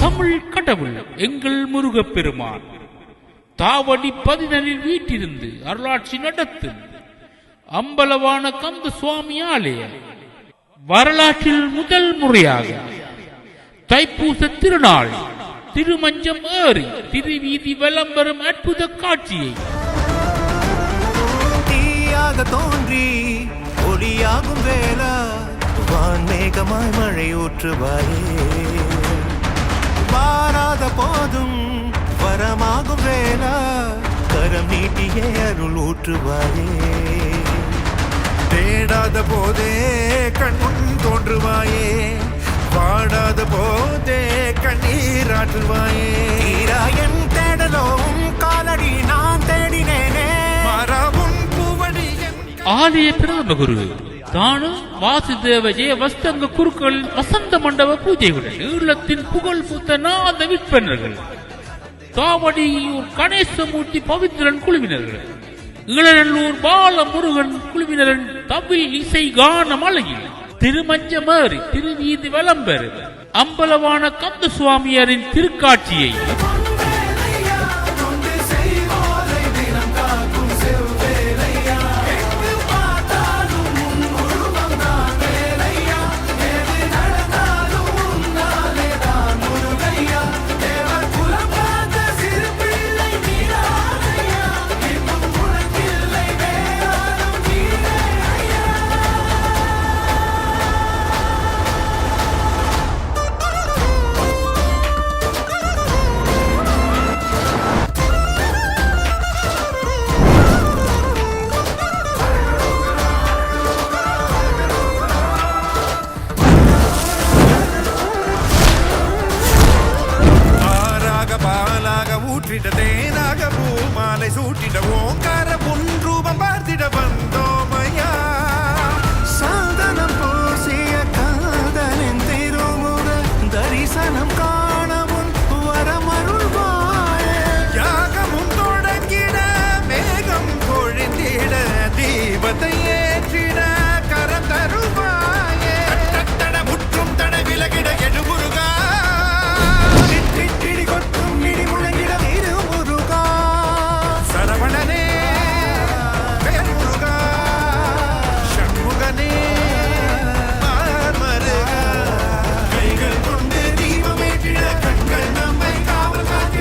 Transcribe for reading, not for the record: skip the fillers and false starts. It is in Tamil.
தமிழ் கடவுள் எங்கள் முருகப்பெருமான் தாவடி 14 வீட்டிலிருந்து அருளாட்சி நடத்தும் அம்பலவான கந்த சுவாமி ஆலயம் வரலாற்றில் முதல் முறையாக தைப்பூச திருநாள் திருமஞ்சம் ஏறி திருவீதி விளம்பரம் அற்புத காட்சியை தோன்றி ஒளியாகும் வேளா வான்மேகமாய் மழை ஊற்றுவாயே வாராத போதும் வரமாகும் வேளா கரம் நீட்டியே அருள் ஊற்றுவாயே தேடாத போதே கண்முன் தோன்றுவாயே வாடாத போதே கண்ணீர் ஆற்றுவாயே என் தேடலும் காலடி நான் தேடினேனே மாறாவும் பூவடி ஆலய பிரதம குரு தானு வாசுதேவ ஜெய வஸ்தங்க குருக்கள் வசந்த மண்டப பூஜைகளுடன் ஈழத்தின் புகழ் பூத்த நாத விற்பனர்கள் தாவடியூர் கணேசமூர்த்தி பவித்ரன் குழுவினர்கள் ஈழநல்லூர் பாலமுருகன் குழுவினரின் தவில் இசை கான மலையில் திருமஞ்சமேறி திருவீதி விளம்பெறு அம்பலவான கந்த சுவாமியாரின் திருக்காட்சியை தேனாக பூமாலை சூட்டிட ஓங்கார புன்ரூபம் பார்த்திட வந்தோமையா சாதனம் போசிய காதலின் திருமுக தரிசனம் காணவும் வரமருள்வாய யாகமும் தொடங்கிட மேகம் பொழிந்திட தீபத்தை